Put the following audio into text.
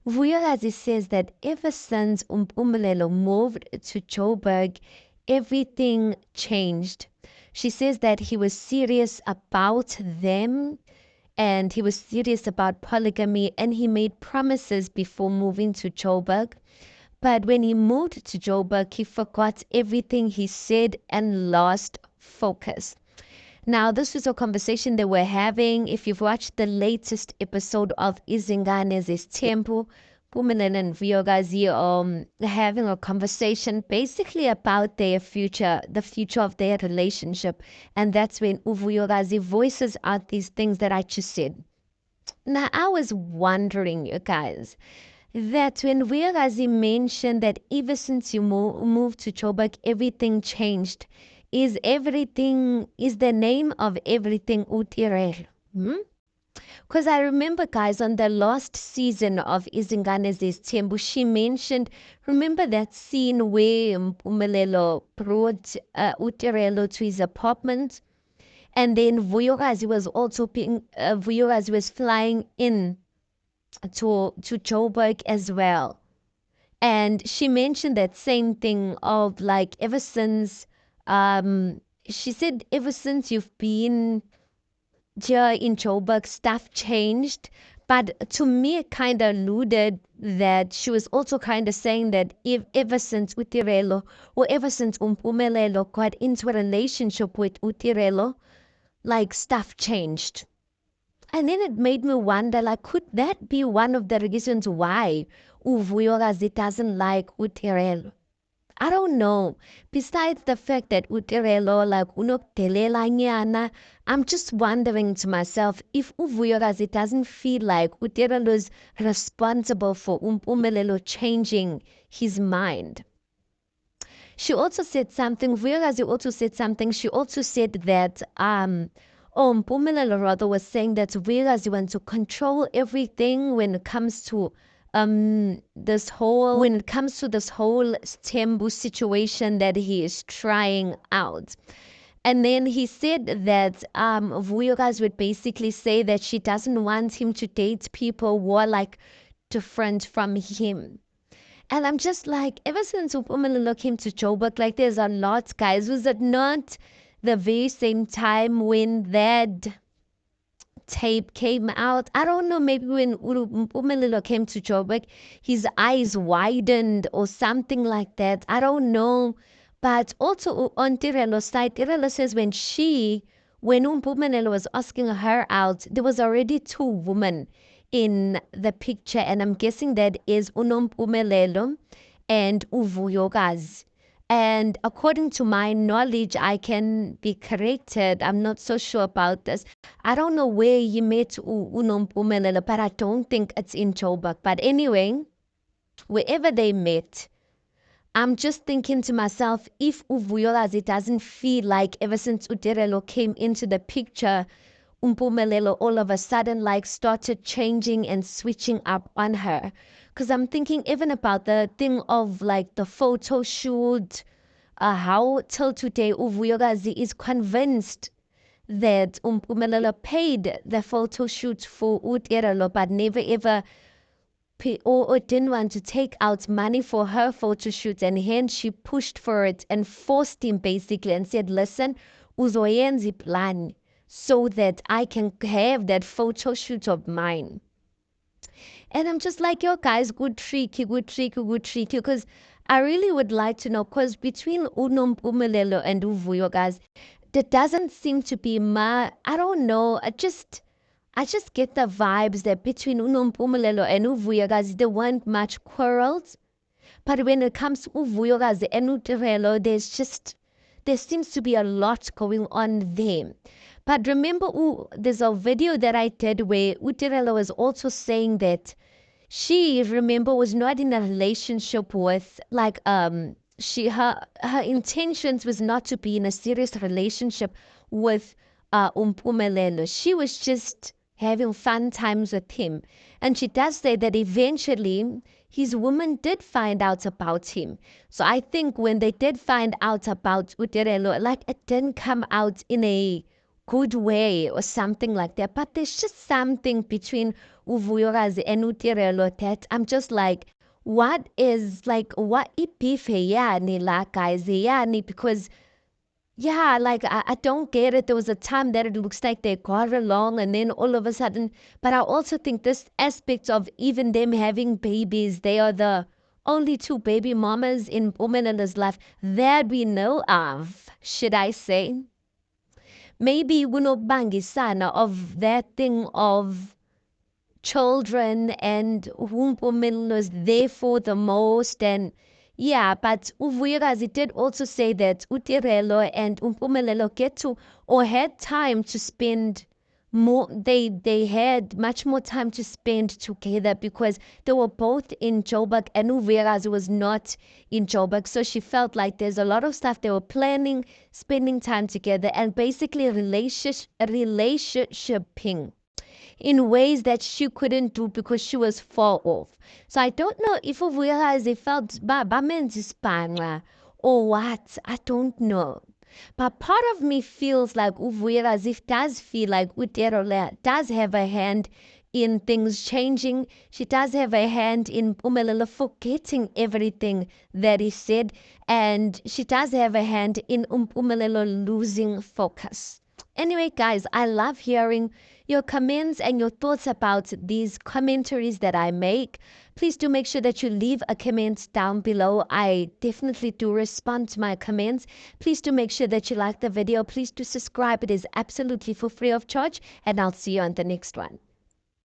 Vuyokazi says that ever since Umpumelelo moved to Joburg, everything changed. She says that he was serious about them and he was serious about polygamy and he made promises before moving to Joburg. But when he moved to Joburg, he forgot everything he said and lost focus. Now, this was a conversation they were having. If you've watched the latest episode of Izingane's Temple, Pumelelo and Vuyokazi having a conversation basically about their future, the future of their relationship. And that's when Vuyokazi voices out these things that I just said. Now, I was wondering, you guys, that when Vuyokazi mentioned that ever since you moved to Joburg, everything changed. Is the name of everything Utirel? Because I remember, guys, on the last season of Izingane's Tembu, she mentioned, remember that scene where Mpumelelo brought Utirelo to his apartment? And then Vuyokazi was also Vuyokazi was flying in to Joburg as well. And she mentioned that same thing of like ever since she said ever since you've been here in Joburg, stuff changed. But to me, it kind of alluded that she was also kind of saying that if ever since Utirelo or ever since Umpumelelo got into a relationship with Utirelo, like stuff changed. And then it made me wonder, like, could that be one of the reasons why Vuyokazi doesn't like Utirelo? I don't know. Besides the fact that Utirelo like unokudelela nyana, I'm just wondering to myself if Vuyokazi doesn't feel like Utirelo is responsible for Umpumelelo changing his mind. She also said something, Vuyokazi also said something, she also said that Mpumelelo rather was saying that Vuyokazi wants to control everything when it comes to this whole Stembu situation that he is trying out. And then he said that Vuyokazi would basically say that she doesn't want him to date people who are like different from him. And I'm just like, ever since Mpumelelo came to Joburg, like there's a lot, guys. Was it not the very same time when that tape came out? I don't know, maybe when Mpumelelo came to Joburg, his eyes widened or something like that. I don't know. But also on Tirelo's side, Tirelo says when Mpumelelo was asking her out, there was already two women in the picture, and I'm guessing that is Unompumelelo and Uvuyokazi. And according to my knowledge, I can be corrected. I'm not so sure about this. I don't know where you met Unompumelelo, but I don't think it's in Joburg. But anyway, wherever they met, I'm just thinking to myself, if Uvuyokazi doesn't feel like ever since Utirelo came into the picture, Umpumelelo all of a sudden like started changing and switching up on her. Because I'm thinking even about the thing of like the photo shoot, how till today Uvuyokazi is convinced that Umpumelelo paid the photo shoot for Utirelo but never ever or didn't want to take out money for her photo shoot, and hence she pushed for it and forced him basically and said, listen, uzoyenza plan so that I can have that photo shoot of mine. And I'm just like, yo, guys, good tricky, good tricky, good tricky. Because I really would like to know, because between Unompumelelo and Uvuyo, guys, there doesn't seem to be I don't know. I just get the vibes that between Unompumelelo and Uvuyo, guys, there weren't much quarrels. But when it comes to Uvuyo, guys, and Utirelo, there seems to be a lot going on there. But remember, there's a video that I did where Utirelo was also saying that she, remember, was not in a relationship with like her intentions was not to be in a serious relationship with Umpumelelo. She was just having fun times with him. And she does say that eventually his woman did find out about him. So I think when they did find out about Utirelo, like it didn't come out in a good way or something like that. But there's just something between Uvuyokazi and Utirelo that I'm just like, what is like what ipife yani la guys yani because yeah, like I don't get it. There was a time that it looks like they got along and then all of a sudden, but I also think this aspect of even them having babies, they are the only two baby mamas in Umenena's life that we know of, should I say. Maybe sana of that thing of children and women was there for the most and yeah, but Uvuyakazi did also say that Utirelo and Umpumelelo get to or had time to spend more they had much more time to spend together because they were both in Joburg and Uvuyakazi was not in Joburg. So she felt like there's a lot of stuff they were planning, spending time together and basically relationshiping in ways that she couldn't do because she was far off. So I don't know if Uvuyakazi felt bamenza isibhanqa or what. I don't know. But part of me feels like Uvuyakazi does feel like Uterola does have a hand in things changing. She does have a hand in Pumelelo forgetting everything that he said. And she does have a hand in Pumelelo losing focus. Anyway, guys, I love hearing your comments and your thoughts about these commentaries that I make. Please do make sure that you leave a comment down below. I definitely do respond to my comments. Please do make sure that you like the video. Please do subscribe. It is absolutely for free of charge. And I'll see you on the next one.